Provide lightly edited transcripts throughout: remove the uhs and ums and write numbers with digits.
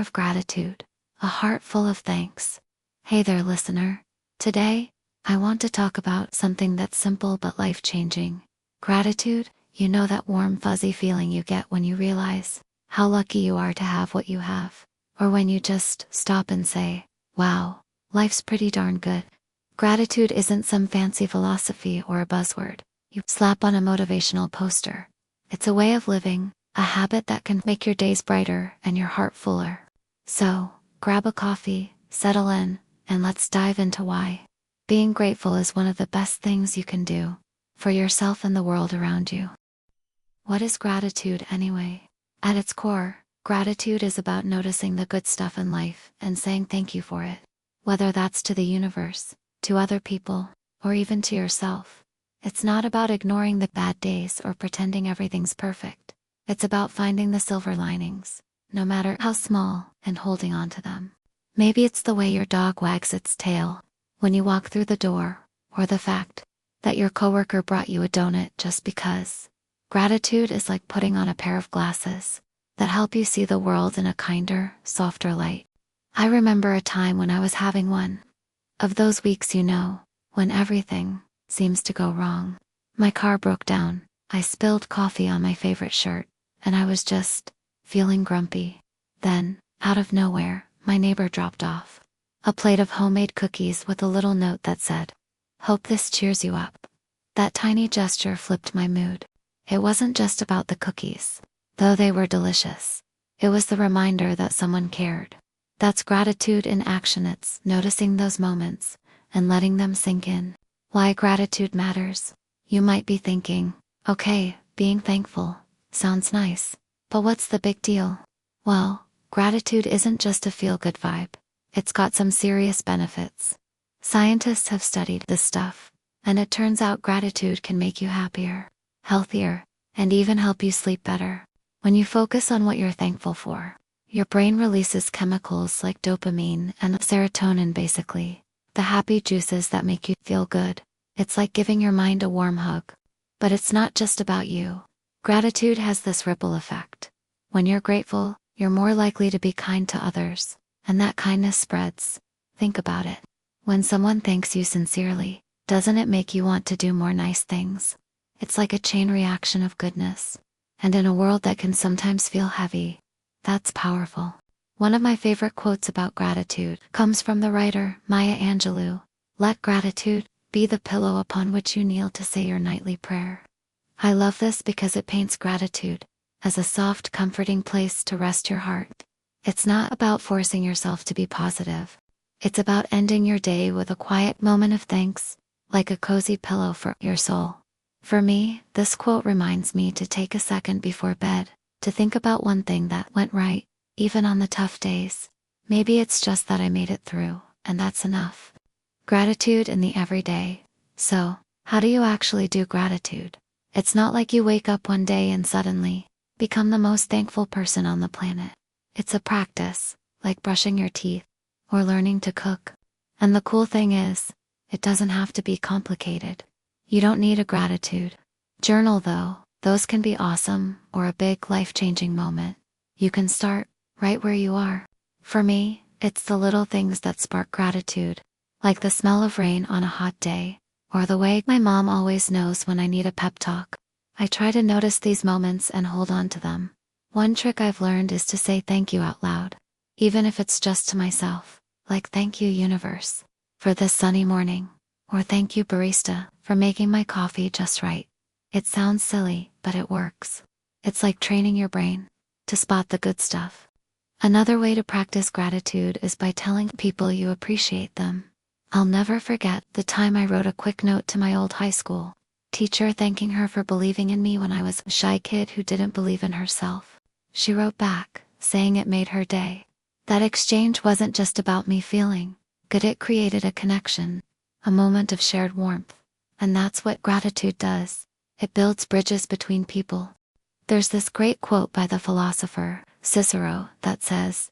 of gratitude, a heart full of thanks. Hey there, listener. Today, I want to talk about something that's simple but life-changing. Gratitude. You know that warm, fuzzy feeling you get when you realize how lucky you are to have what you have, or when you just stop and say, wow, life's pretty darn good. Gratitude isn't some fancy philosophy or a buzzword you slap on a motivational poster. It's a way of living, a habit that can make your days brighter and your heart fuller. So, grab a coffee, settle in, and let's dive into why being grateful is one of the best things you can do for yourself and the world around you. What is gratitude anyway? At its core, gratitude is about noticing the good stuff in life and saying thank you for it. Whether that's to the universe, to other people, or even to yourself. It's not about ignoring the bad days or pretending everything's perfect. It's about finding the silver linings, no matter how small, and holding on to them. Maybe it's the way your dog wags its tail when you walk through the door, or the fact that your coworker brought you a donut just because. Gratitude is like putting on a pair of glasses that help you see the world in a kinder, softer light. I remember a time when I was having one of those weeks, when everything seems to go wrong. My car broke down, I spilled coffee on my favorite shirt, and I was just feeling grumpy. Then, out of nowhere, my neighbor dropped off a plate of homemade cookies with a little note that said, "Hope this cheers you up." That tiny gesture flipped my mood. It wasn't just about the cookies, though they were delicious. It was the reminder that someone cared. That's gratitude in action. It's noticing those moments and letting them sink in. Why gratitude matters. You might be thinking, okay, being thankful sounds nice, but what's the big deal? Well, gratitude isn't just a feel-good vibe. It's got some serious benefits. Scientists have studied this stuff, and it turns out gratitude can make you happier, healthier, and even help you sleep better. When you focus on what you're thankful for, your brain releases chemicals like dopamine and serotonin, basically the happy juices that make you feel good. It's like giving your mind a warm hug. But it's not just about you. Gratitude has this ripple effect. When you're grateful, you're more likely to be kind to others, and that kindness spreads. Think about it. When someone thanks you sincerely, doesn't it make you want to do more nice things? It's like a chain reaction of goodness. And in a world that can sometimes feel heavy, that's powerful. One of my favorite quotes about gratitude comes from the writer Maya Angelou. Let gratitude be the pillow upon which you kneel to say your nightly prayer. I love this because it paints gratitude as a soft, comforting place to rest your heart. It's not about forcing yourself to be positive. It's about ending your day with a quiet moment of thanks, like a cozy pillow for your soul. For me, this quote reminds me to take a second before bed, to think about one thing that went right, even on the tough days. Maybe it's just that I made it through, and that's enough. Gratitude in the everyday. So, how do you actually do gratitude? It's not like you wake up one day and suddenly become the most thankful person on the planet. It's a practice, like brushing your teeth or learning to cook. And the cool thing is, it doesn't have to be complicated. You don't need a gratitude journal though. Those can be awesome, or a big life-changing moment. You can start right where you are. For me, it's the little things that spark gratitude, like the smell of rain on a hot day, or the way my mom always knows when I need a pep talk. I try to notice these moments and hold on to them. One trick I've learned is to say thank you out loud, even if it's just to myself, like thank you universe for this sunny morning, or thank you barista for making my coffee just right. It sounds silly, but it works. It's like training your brain to spot the good stuff. Another way to practice gratitude is by telling people you appreciate them. I'll never forget the time I wrote a quick note to my old high school teacher thanking her for believing in me when I was a shy kid who didn't believe in herself. She wrote back, saying it made her day. That exchange wasn't just about me feeling good, it created a connection, a moment of shared warmth. And that's what gratitude does. It builds bridges between people. There's this great quote by the philosopher Cicero that says,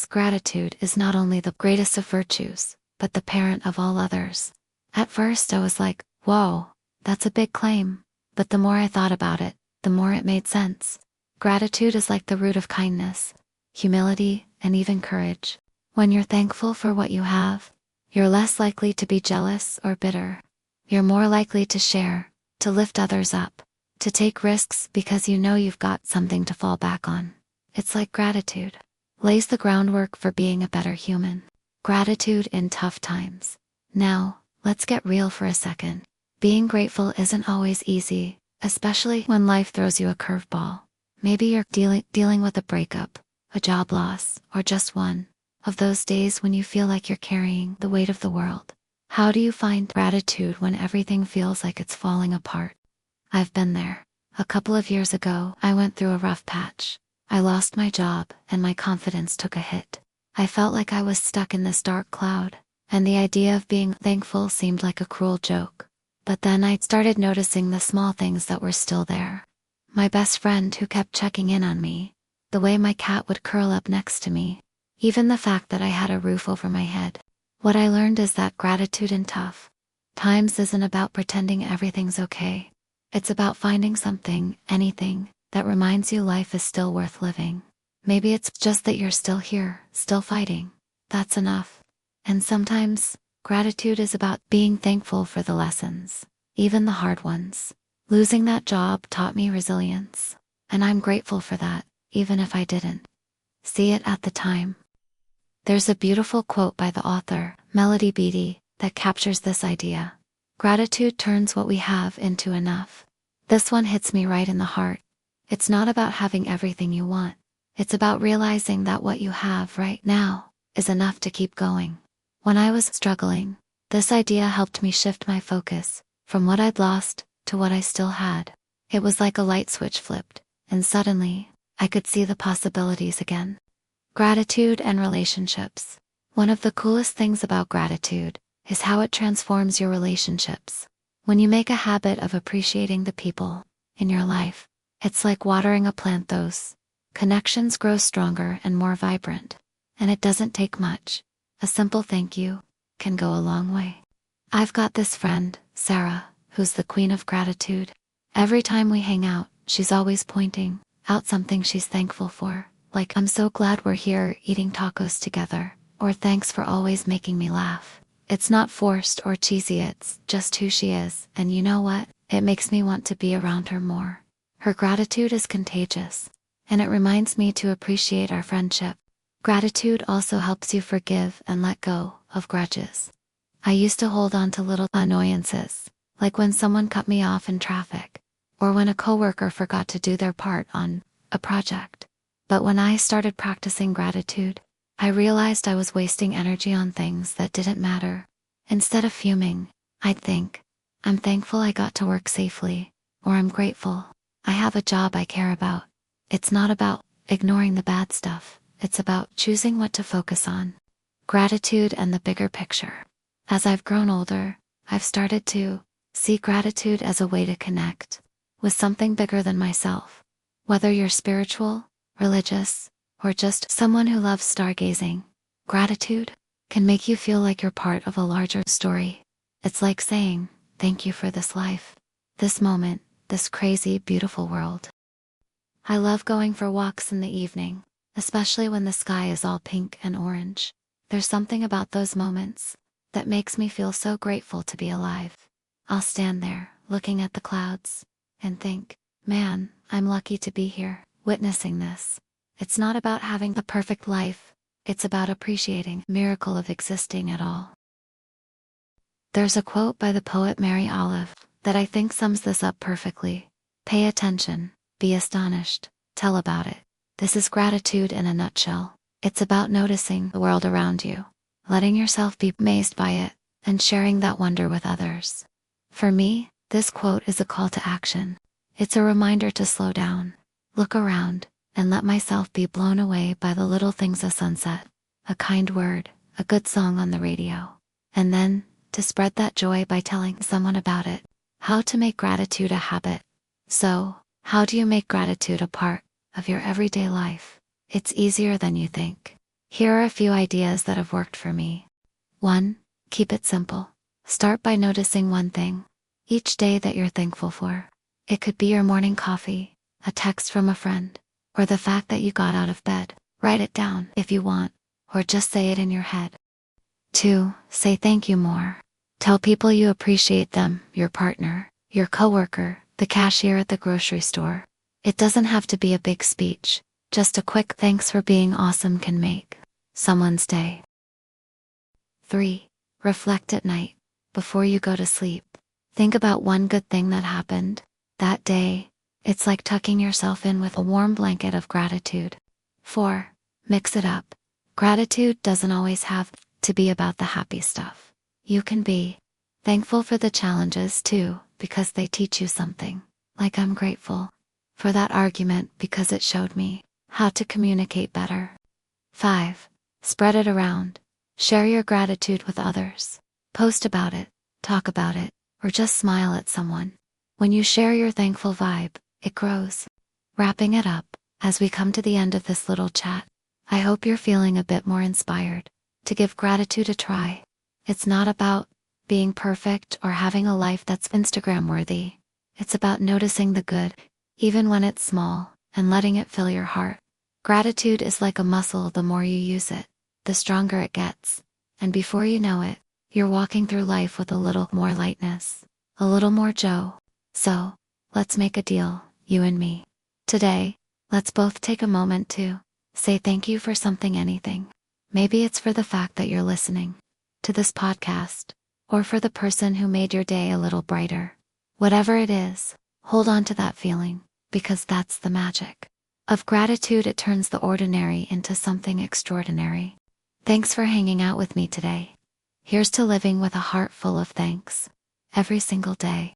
gratitude is not only the greatest of virtues, but the parent of all others. At first I was like, whoa, that's a big claim. But the more I thought about it, the more it made sense. Gratitude is like the root of kindness. humility, and even courage. When you're thankful for what you have, you're less likely to be jealous or bitter. You're more likely to share, to lift others up, to take risks because you know you've got something to fall back on. It's like gratitude lays the groundwork for being a better human. Gratitude in tough times. Now, let's get real for a second. Being grateful isn't always easy, especially when life throws you a curveball. Maybe you're dealing with a breakup, a job loss, or just one of those days when you feel like you're carrying the weight of the world. How do you find gratitude when everything feels like it's falling apart? I've been there. A couple of years ago, I went through a rough patch. I lost my job, and my confidence took a hit. I felt like I was stuck in this dark cloud, and the idea of being thankful seemed like a cruel joke. But then I started noticing the small things that were still there. My best friend who kept checking in on me, the way my cat would curl up next to me, even the fact that I had a roof over my head. What I learned is that gratitude in tough times isn't about pretending everything's okay. It's about finding something, anything, that reminds you life is still worth living. Maybe it's just that you're still here, still fighting. That's enough. And sometimes, gratitude is about being thankful for the lessons, even the hard ones. Losing that job taught me resilience, and I'm grateful for that, even if I didn't see it at the time. There's a beautiful quote by the author, Melody Beattie, that captures this idea. Gratitude turns what we have into enough. This one hits me right in the heart. It's not about having everything you want. It's about realizing that what you have right now is enough to keep going. When I was struggling, this idea helped me shift my focus from what I'd lost to what I still had. It was like a light switch flipped, and suddenly, I could see the possibilities again. Gratitude and relationships. One of the coolest things about gratitude is how it transforms your relationships. When you make a habit of appreciating the people in your life, it's like watering a plant. Those connections grow stronger and more vibrant. And it doesn't take much. A simple thank you can go a long way. I've got this friend, Sarah, who's the queen of gratitude. Every time we hang out, she's always pointing out something she's thankful for. Like, I'm so glad we're here eating tacos together, or thanks for always making me laugh. It's not forced or cheesy, it's just who she is, and you know what? It makes me want to be around her more. Her gratitude is contagious, and it reminds me to appreciate our friendship. Gratitude also helps you forgive and let go of grudges. I used to hold on to little annoyances, like when someone cut me off in traffic, or when a coworker forgot to do their part on a project. But when I started practicing gratitude, I realized I was wasting energy on things that didn't matter. Instead of fuming, I'd think, I'm thankful I got to work safely, or I'm grateful I have a job I care about. It's not about ignoring the bad stuff, it's about choosing what to focus on. Gratitude and the bigger picture. As I've grown older, I've started to see gratitude as a way to connect with something bigger than myself. Whether you're spiritual, religious, or just someone who loves stargazing, gratitude can make you feel like you're part of a larger story. It's like saying, thank you for this life, this moment, this crazy, beautiful world. I love going for walks in the evening, especially when the sky is all pink and orange. There's something about those moments that makes me feel so grateful to be alive. I'll stand there, looking at the clouds, and think, man, I'm lucky to be here, witnessing this. It's not about having a perfect life, it's about appreciating the miracle of existing at all. There's a quote by the poet Mary Olive that I think sums this up perfectly. Pay attention, be astonished, tell about it. This is gratitude in a nutshell. It's about noticing the world around you, letting yourself be amazed by it, and sharing that wonder with others. For me, this quote is a call to action. It's a reminder to slow down, look around, and let myself be blown away by the little things: a sunset, a kind word, a good song on the radio. And then, to spread that joy by telling someone about it. How to make gratitude a habit. So, how do you make gratitude a part of your everyday life? It's easier than you think. Here are a few ideas that have worked for me. 1. Keep it simple. Start by noticing one thing each day that you're thankful for. It could be your morning coffee, a text from a friend, or the fact that you got out of bed. Write it down if you want, or just say it in your head. 2. Say thank you more. Tell people you appreciate them, your partner, your coworker, the cashier at the grocery store. It doesn't have to be a big speech. Just a quick thanks for being awesome can make someone's day. 3. Reflect at night. Before you go to sleep, think about one good thing that happened that day. It's like tucking yourself in with a warm blanket of gratitude. 4. Mix it up. Gratitude doesn't always have to be about the happy stuff. You can be thankful for the challenges too, because they teach you something. Like, I'm grateful for that argument because it showed me how to communicate better. 5. Spread it around. Share your gratitude with others. Post about it, talk about it, or just smile at someone. When you share your thankful vibe, it grows. Wrapping it up, as we come to the end of this little chat, I hope you're feeling a bit more inspired to give gratitude a try. It's not about being perfect or having a life that's Instagram worthy. It's about noticing the good, even when it's small, and letting it fill your heart. Gratitude is like a muscle. The more you use it, the stronger it gets. And before you know it, you're walking through life with a little more lightness, a little more joy. So, let's make a deal, you and me. Today, let's both take a moment to say thank you for something, anything. Maybe it's for the fact that you're listening to this podcast, or for the person who made your day a little brighter. Whatever it is, hold on to that feeling, because that's the magic of gratitude. It turns the ordinary into something extraordinary. Thanks for hanging out with me today. Here's to living with a heart full of thanks every single day.